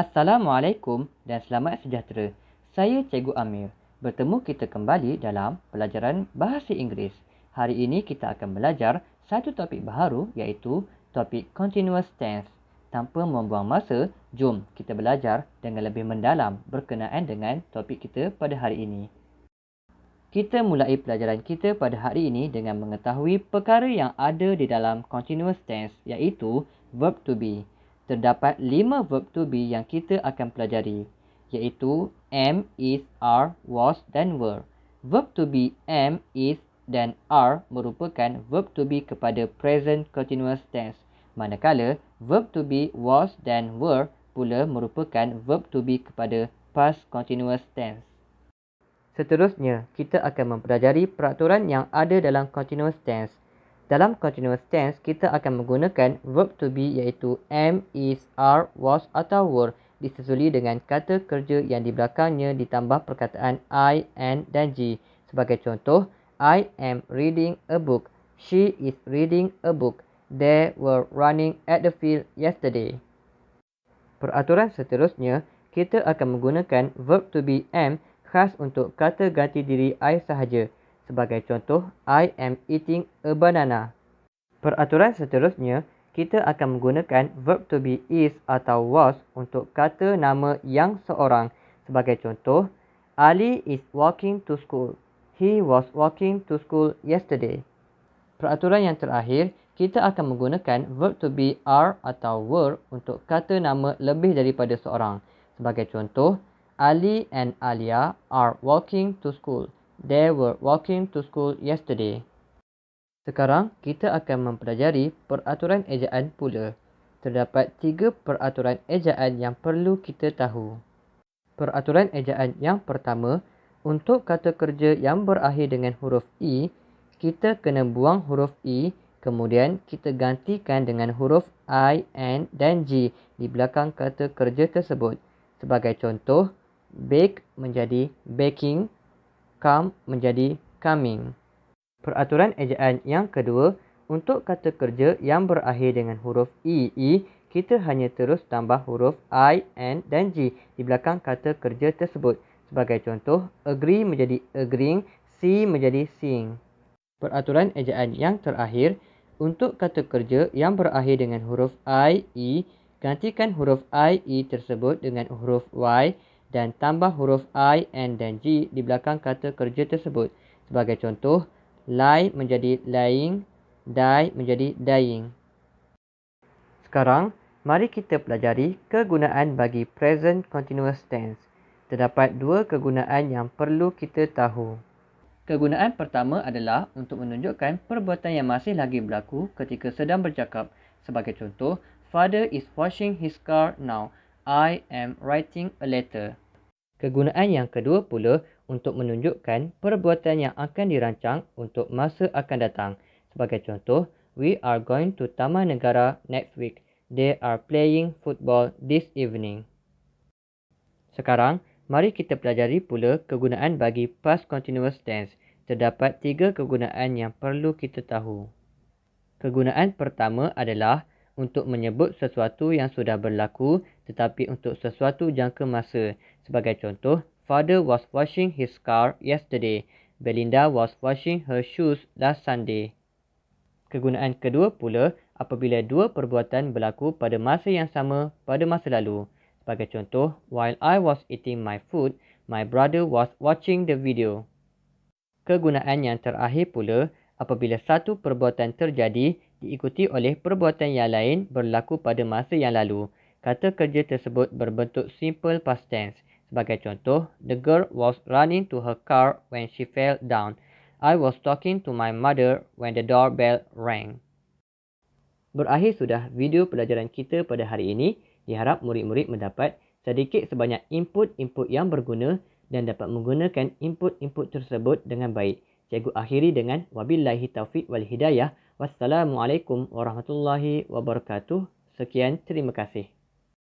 Assalamualaikum dan selamat sejahtera. Saya Cikgu Amir. Bertemu kita kembali dalam pelajaran Bahasa Inggeris. Hari ini kita akan belajar satu topik baharu iaitu topik Continuous Tense. Tanpa membuang masa, jom kita belajar dengan lebih mendalam berkenaan dengan topik kita pada hari ini. Kita mulai pelajaran kita pada hari ini dengan mengetahui perkara yang ada di dalam Continuous Tense iaitu verb to be. Terdapat 5 verb to be yang kita akan pelajari, iaitu am, is, are, was dan were. Verb to be am, is dan are merupakan verb to be kepada present continuous tense, manakala verb to be was dan were pula merupakan verb to be kepada past continuous tense. Seterusnya, kita akan mempelajari peraturan yang ada dalam continuous tense. Dalam continuous tense, kita akan menggunakan verb to be iaitu am, is, are, was atau were disusuli dengan kata kerja yang di belakangnya ditambah perkataan I, and dan G. Sebagai contoh, I am reading a book. She is reading a book. They were running at the field yesterday. Peraturan seterusnya, kita akan menggunakan verb to be am khas untuk kata ganti diri I sahaja. Sebagai contoh, I am eating a banana. Peraturan seterusnya, kita akan menggunakan verb to be is atau was untuk kata nama yang seorang. Sebagai contoh, Ali is walking to school. He was walking to school yesterday. Peraturan yang terakhir, kita akan menggunakan verb to be are atau were untuk kata nama lebih daripada seorang. Sebagai contoh, Ali and Alia are walking to school. They were walking to school yesterday. Sekarang, kita akan mempelajari peraturan ejaan pula. Terdapat 3 peraturan ejaan yang perlu kita tahu. Peraturan ejaan yang pertama, untuk kata kerja yang berakhir dengan huruf I, kita kena buang huruf I, kemudian kita gantikan dengan huruf I, N dan G di belakang kata kerja tersebut. Sebagai contoh, bake menjadi baking, come menjadi coming. Peraturan ejaan yang kedua, untuk kata kerja yang berakhir dengan huruf I, kita hanya terus tambah huruf I, N dan G di belakang kata kerja tersebut. Sebagai contoh, agree menjadi agreeing, see menjadi seeing. Peraturan ejaan yang terakhir, untuk kata kerja yang berakhir dengan huruf I, gantikan huruf I, tersebut dengan huruf Y dan tambah huruf I, N dan G di belakang kata kerja tersebut. Sebagai contoh, lie menjadi lying, die menjadi dying. Sekarang, mari kita pelajari kegunaan bagi present continuous tense. Terdapat 2 kegunaan yang perlu kita tahu. Kegunaan pertama adalah untuk menunjukkan perbuatan yang masih lagi berlaku ketika sedang bercakap. Sebagai contoh, Father is washing his car now. I am writing a letter. Kegunaan yang kedua pula untuk menunjukkan perbuatan yang akan dirancang untuk masa akan datang. Sebagai contoh, we are going to Taman Negara next week. They are playing football this evening. Sekarang, mari kita pelajari pula kegunaan bagi past continuous tense. Terdapat 3 kegunaan yang perlu kita tahu. Kegunaan pertama adalah untuk menyebut sesuatu yang sudah berlaku tetapi untuk sesuatu jangka masa. Sebagai contoh, Father was washing his car yesterday. Belinda was washing her shoes last Sunday. Kegunaan kedua pula apabila 2 perbuatan berlaku pada masa yang sama pada masa lalu. Sebagai contoh, while I was eating my food, my brother was watching the video. Kegunaan yang terakhir pula apabila satu perbuatan terjadi diikuti oleh perbuatan yang lain berlaku pada masa yang lalu. Kata kerja tersebut berbentuk simple past tense. Sebagai contoh, the girl was running to her car when she fell down. I was talking to my mother when the doorbell rang. Berakhir sudah video pelajaran kita pada hari ini. Diharap murid-murid mendapat sedikit sebanyak input-input yang berguna dan dapat menggunakan input-input tersebut dengan baik. Cikgu akhiri dengan wabillahi taufiq wal hidayah. Wassalamualaikum warahmatullahi wabarakatuh. Sekian, terima kasih.